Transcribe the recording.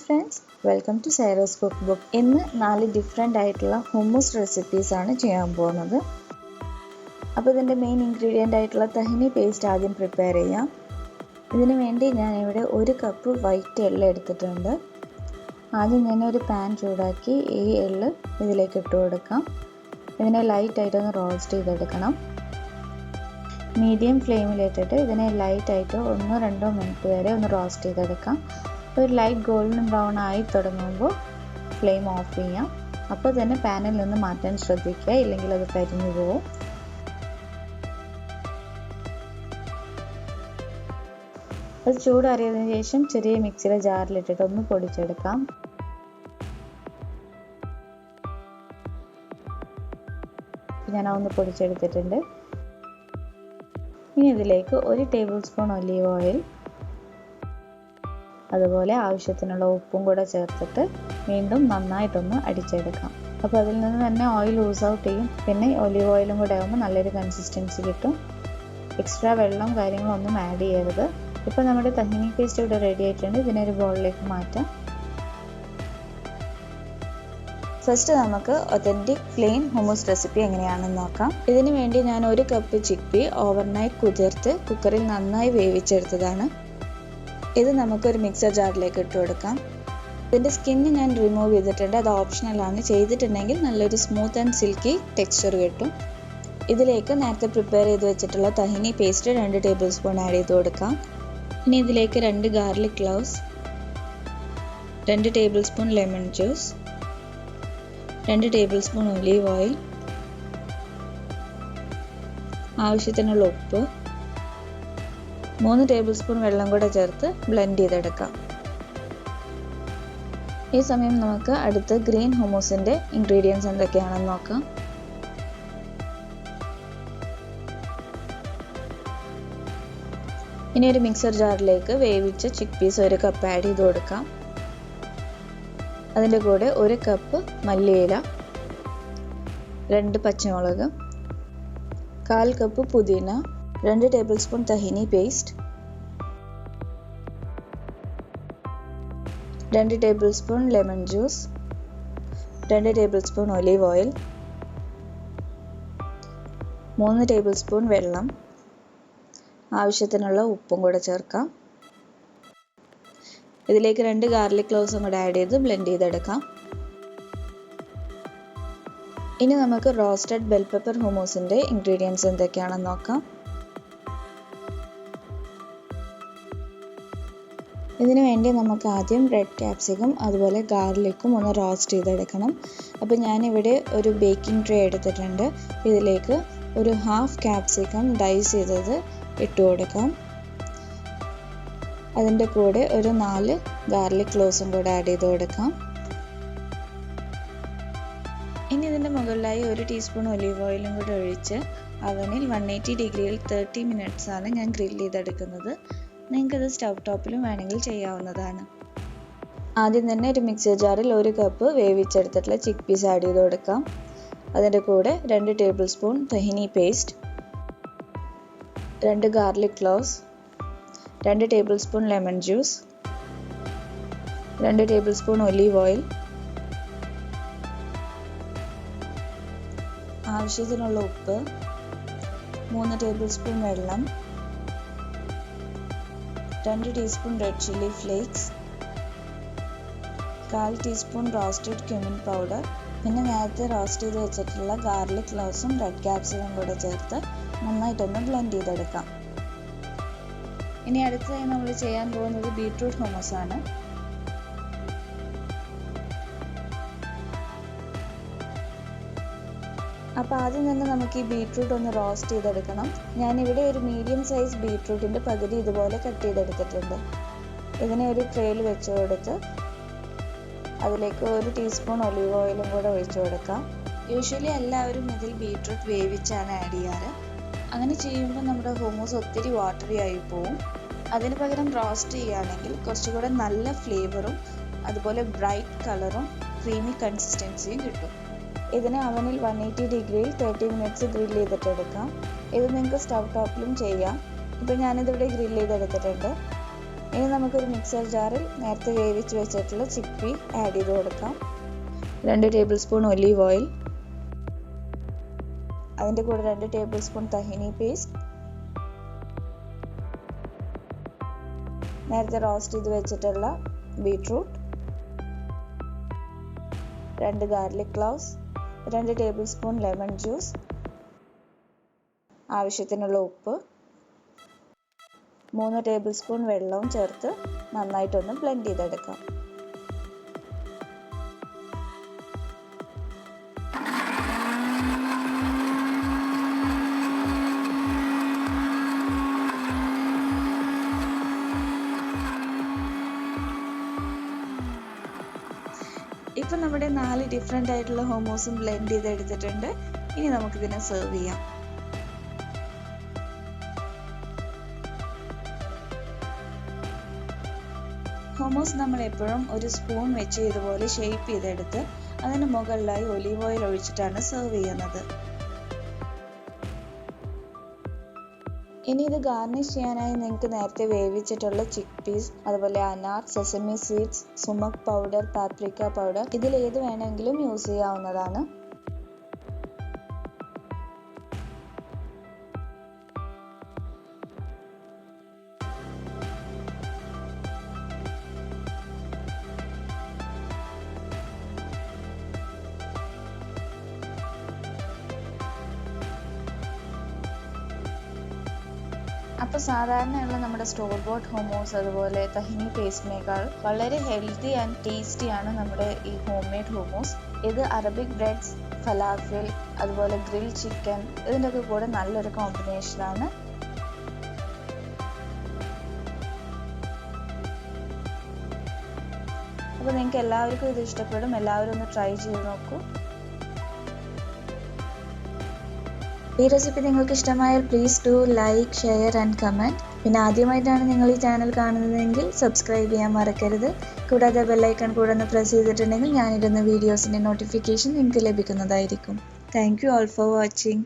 Friends, welcome to Sairo's cook book. ഇന്ന് 4 different ആയിട്ടുള്ള ഹുമ്മൂസ് റെസിപ്പീസാണ് ചെയ്യാൻ പോകുന്നത്. അപ്പോൾ ഇതിൻ്റെ മെയിൻ ഇൻഗ്രീഡിയൻ്റ് ആയിട്ടുള്ള തഹിനി പേസ്റ്റ് ആദ്യം പ്രിപ്പയർ ചെയ്യാം. ഇതിനു വേണ്ടി ഞാനിവിടെ 1 കപ്പ് വൈറ്റ് എള്ള് എടുത്തിട്ടുണ്ട്. ആദ്യം ഞാനൊരു പാൻ ചൂടാക്കി ഈ എള്ള് ഇതിലേക്ക് ഇട്ട് കൊടുക്കാം. ഇതിനെ ലൈറ്റായിട്ടൊന്ന് റോസ്റ്റ് ചെയ്തെടുക്കണം. മീഡിയം ഫ്ലെയിമിലിട്ടിട്ട് ഇതിനെ ലൈറ്റായിട്ട് 1-2 മിനിറ്റ് വരെ ഒന്ന് റോസ്റ്റ് ചെയ്തെടുക്കാം. ഒരു ലൈറ്റ് ഗോൾഡൻ ബ്രൗൺ ആയി തുടങ്ങുമ്പോൾ ഫ്ലെയിം ഓഫ് ചെയ്യാം. അപ്പോൾ തന്നെ പാനിൽ നിന്ന് മാറ്റാൻ ശ്രദ്ധിക്കുക, ഇല്ലെങ്കിൽ അത് കരിഞ്ഞു പോകും. അത് ചൂടാറിയതിനു ശേഷം ചെറിയ മിക്സിയുടെ ജാറിലിട്ടിട്ട് ഒന്ന് പൊടിച്ചെടുക്കാം. ഞാൻ ഒന്ന് പൊടിച്ചെടുത്തിട്ടുണ്ട്. ഇനി ഇതിലേക്ക് 1 ടേബിൾ സ്പൂൺ ഒലീവ് ഓയിൽ, അതുപോലെ ആവശ്യത്തിനുള്ള ഉപ്പും കൂടെ ചേർത്തിട്ട് വീണ്ടും നന്നായിട്ടൊന്ന് അടിച്ചെടുക്കാം. അപ്പോൾ അതിൽ നിന്ന് തന്നെ ഓയിൽ ലൂസ് ഔട്ട് ചെയ്യും. പിന്നെ ഒലീവ് ഓയിലും കൂടെ ആകുമ്പോൾ നല്ലൊരു കൺസിസ്റ്റൻസി കിട്ടും. എക്സ്ട്രാ വെള്ളം കാര്യങ്ങളൊന്നും ആഡ് ചെയ്യരുത്. ഇപ്പോൾ നമ്മുടെ തഹിനി പേസ്റ്റ് ഇവിടെ റെഡി ആയിട്ടുണ്ട്. ഇതിനെ ഒരു ബൗളിലേക്ക് മാറ്റാം. ഫസ്റ്റ് നമുക്ക് ഒതൻറ്റിക് പ്ലെയിൻ ഹുമ്മൂസ് റെസിപ്പി എങ്ങനെയാണെന്ന് നോക്കാം. ഇതിനു വേണ്ടി ഞാൻ 1 കപ്പ് ചിക്പി ഓവർനൈറ്റ് കുതിർത്ത് കുക്കറിൽ നന്നായി വേവിച്ചെടുത്തതാണ്. ഇത് നമുക്കൊരു മിക്സർ ജാറിലേക്ക് ഇട്ട് കൊടുക്കാം. ഇതിൻ്റെ സ്കിന്ന് ഞാൻ റിമൂവ് ചെയ്തിട്ടുണ്ട്. അത് ഓപ്ഷണലാണ്. ചെയ്തിട്ടുണ്ടെങ്കിൽ നല്ലൊരു സ്മൂത്ത് ആൻഡ് സിൽക്കി ടെക്സ്ചർ കിട്ടും. ഇതിലേക്ക് നേരത്തെ പ്രിപ്പയർ ചെയ്ത് വെച്ചിട്ടുള്ള tahini paste 2 table spoon add ചെയ്ത് കൊടുക്കാം. ഇനി ഇതിലേക്ക് 2 garlic cloves, 2 table spoon lemon juice, 2 table spoon olive oil, ആവശ്യത്തിനുള്ള ഉപ്പ്, 3 ടേബിൾ സ്പൂൺ വെള്ളം കൂടെ ചേർത്ത് ബ്ലെൻഡ് ചെയ്തെടുക്കാം. ഈ സമയം നമുക്ക് അടുത്ത് ഗ്രീൻ ഹുമ്മൂസിൻ്റെ ഇൻഗ്രീഡിയൻസ് എന്തൊക്കെയാണെന്ന് നോക്കാം. ഇനി ഒരു മിക്സർ ജാറിലേക്ക് വേവിച്ച ചിക്ക് പീസ് 1 കപ്പ് ആഡ് ചെയ്ത് കൊടുക്കാം. അതിൻ്റെ കൂടെ 1 കപ്പ് മല്ലിയില, 2 പച്ചമുളക്, 1/4 കപ്പ് പുതിന, 2 table spoon tahini paste, 2 table spoon lemon juice, 2 table spoon olive oil, 3 table spoon വെള്ളം, ആവശ്യത്തിനുള്ള ഉപ്പും കൂടെ ചേർക്കാം. ഇതിലേക്ക് 2 ഗാർലിക് ക്ലോവ്സും കൂടെ ആഡ് ചെയ്ത് ബ്ലെൻഡ് ചെയ്തെടുക്കാം. ഇനി നമുക്ക് റോസ്റ്റഡ് ബെൽ പെപ്പർ ഹുമ്മൂസിൻ്റെ ഇൻഗ്രീഡിയൻസ് എന്തൊക്കെയാണെന്ന് നോക്കാം. ഇതിനു വേണ്ടി നമുക്ക് ആദ്യം റെഡ് ക്യാപ്സിക്കം അതുപോലെ ഗാർലിക്കും ഒന്ന് റോസ്റ്റ് ചെയ്തെടുക്കണം. അപ്പോൾ ഞാനിവിടെ ഒരു ബേക്കിംഗ് ട്രേ എടുത്തിട്ടുണ്ട്. ഇതിലേക്ക് ഒരു 1/2 ക്യാപ്സിക്കം ഡൈസ് ചെയ്തത് ഇട്ട് കൊടുക്കാം. അതിൻ്റെ കൂടെ ഒരു 4 ഗാർലിക് ക്ലോവ്സും കൂടെ ആഡ് ചെയ്ത് കൊടുക്കാം. ഇനി ഇതിൻ്റെ മുകളിലായി 1 ടീസ്പൂൺ ഒലീവ് ഓയിലും കൂടെ ഒഴിച്ച് അവനിൽ 180 ഡിഗ്രിയിൽ 30 മിനിറ്റ്സ് ആണ് ഞാൻ ഗ്രില്ല് ചെയ്തെടുക്കുന്നത്. നിങ്ങൾക്കത് സ്റ്റവ് ടോപ്പിലും വേണമെങ്കിൽ ചെയ്യാവുന്നതാണ്. ആദ്യം തന്നെ ഒരു മിക്സർ ജാറിൽ 1 കപ്പ് വേവിച്ചെടുത്തിട്ടുള്ള ചിക്ക് പീസ് ആഡ് ചെയ്ത് കൊടുക്കാം. അതിൻ്റെ കൂടെ 2 table spoon tahini paste, 2 garlic cloves, 2 table spoon lemon juice, 2 table spoon olive oil, ആവശ്യത്തിനുള്ള ഉപ്പ്, 3 ടേബിൾ സ്പൂൺ വെള്ളം, 2 teaspoon red chilli flakes, 1/4 teaspoon roasted cumin powder, പിന്നെ നേരത്തെ റോസ്റ്റ് ചെയ്ത് വെച്ചിട്ടുള്ള ഗാർലിക് ക്ലോവ്സും റെഡ് ക്യാപ്സിക്കം കൂടെ ചേർത്ത് നന്നായിട്ടൊന്ന് ബ്ലെൻഡ് ചെയ്തെടുക്കാം. ഇനി അടുത്തതായി നമ്മൾ ചെയ്യാൻ പോകുന്നത് ബീട്രൂട്ട് ഹുമ്മൂസ് ആണ്. അപ്പോൾ ആദ്യം തന്നെ നമുക്ക് ഈ ബീട്രൂട്ട് ഒന്ന് റോസ്റ്റ് ചെയ്തെടുക്കണം. ഞാനിവിടെ ഒരു മീഡിയം സൈസ് ബീട്രൂട്ടിൻ്റെ പകുതി ഇതുപോലെ കട്ട് ചെയ്തെടുത്തിട്ടുണ്ട്. ഇതിനെ ഒരു ട്രേയിൽ വെച്ച് കൊടുത്ത് അതിലേക്ക് 1 ടീസ്പൂൺ ഒലീവ് ഓയിലും കൂടെ ഒഴിച്ചു കൊടുക്കാം. യൂഷ്വലി എല്ലാവരും ഇതിൽ ബീട്രൂട്ട് വേവിച്ചാണ് ആഡ് ചെയ്യാറ്. അങ്ങനെ ചെയ്യുമ്പോൾ നമ്മുടെ ഹുമ്മൂസ് ഒത്തിരി വാട്ടറി ആയി പോവും. അതിന് പകരം റോസ്റ്റ് ചെയ്യുകയാണെങ്കിൽ കുറച്ചുകൂടെ നല്ല ഫ്ലേവറും അതുപോലെ ബ്രൈറ്റ് കളറും ക്രീമി കൺസിസ്റ്റൻസിയും കിട്ടും. ഇതിനെ അവനിൽ 180 ഡിഗ്രിയിൽ 30 മിനിറ്റ്സ് ഗ്രില്ല് ചെയ്തിട്ടെടുക്കാം. ഇത് നിങ്ങൾക്ക് സ്റ്റവ് ടോപ്പിലും ചെയ്യാം. ഇപ്പോൾ ഞാനിതിവിടെ ഗ്രില്ല് ചെയ്തെടുത്തിട്ടുണ്ട്. ഇനി നമുക്കൊരു മിക്സർ ജാറിൽ നേരത്തെ വേവിച്ച് വെച്ചിട്ടുള്ള ചിക്പി ആഡ് ചെയ്ത് കൊടുക്കാം. 2 ടേബിൾ സ്പൂൺ ഒലീവ് ഓയിൽ, അതിൻ്റെ കൂടെ 2 ടേബിൾ സ്പൂൺ തഹിനി പേസ്റ്റ്, നേരത്തെ റോസ്റ്റ് ചെയ്ത് വെച്ചിട്ടുള്ള beetroot, 2 garlic cloves, 2 table spoon lemon juice, ആവശ്യത്തിനുള്ള ഉപ്പ്, 3 ടേബിൾ സ്പൂൺ വെള്ളവും ചേർത്ത് നന്നായിട്ടൊന്ന് ബ്ലെൻഡ് ചെയ്തെടുക്കാം. ഇപ്പം നമ്മുടെ 4 ഡിഫറെൻ്റ് ആയിട്ടുള്ള ഹോമോസും ബ്ലെൻഡ് ചെയ്തെടുത്തിട്ടുണ്ട്. ഇനി നമുക്കിതിനെ സെർവ് ചെയ്യാം. ഹോമോസ് നമ്മൾ എപ്പോഴും ഒരു സ്പൂൺ വെച്ച് ഇതുപോലെ ഷേപ്പ് ചെയ്തെടുത്ത് അതിന് മുകളിലായി ഒലീവ് ഓയിൽ ഒഴിച്ചിട്ടാണ് സെർവ് ചെയ്യുന്നത്. ഇനി ഇത് ഗാർണിഷ് ചെയ്യാനായി നിങ്ങൾക്ക് നേരത്തെ വേവിച്ചിട്ടുള്ള ചിക്ക് പീസ്, അതുപോലെ അനാർ, sesame seeds, sumac powder, paprika powder, ഇതിൽ ഏത് വേണമെങ്കിലും യൂസ് ചെയ്യാവുന്നതാണ്. അപ്പോൾ സാധാരണയുള്ള നമ്മുടെ സ്റ്റോർ ബോട്ട് ഹോമോസ് അതുപോലെ തഹിനി പേസ്റ്റിനേക്കാൾ വളരെ ഹെൽത്തി ആൻഡ് ടേസ്റ്റി ആണ് നമ്മുടെ ഈ ഹോം മെയ്ഡ് ഹോമോസ്. ഇത് അറബിക് ബ്രെഡ്സ്, ഫലാഫിൽ, അതുപോലെ ഗ്രിൽ ചിക്കൻ, ഇതിൻ്റെയൊക്കെ കൂടെ നല്ലൊരു കോമ്പിനേഷനാണ്. അപ്പോൾ നിങ്ങൾക്ക് എല്ലാവർക്കും ഇത് ഇഷ്ടപ്പെടും. എല്ലാവരും ഒന്ന് ട്രൈ ചെയ്ത് നോക്കൂ. ഈ റെസിപ്പി നിങ്ങൾക്ക് ഇഷ്ടമായാൽ please do like, share and comment. പിന്നെ ആദ്യമായിട്ടാണ് നിങ്ങൾ ഈ ചാനൽ കാണുന്നതെങ്കിൽ സബ്സ്ക്രൈബ് ചെയ്യാൻ മറക്കരുത്. കൂടാതെ ബെല്ലൈക്കൺ കൂടെ ഒന്ന് പ്രസ് ചെയ്തിട്ടുണ്ടെങ്കിൽ ഞാനിടുന്ന വീഡിയോസിൻ്റെ നോട്ടിഫിക്കേഷൻ നിങ്ങൾക്ക് ലഭിക്കുന്നതായിരിക്കും. Thank you all for watching.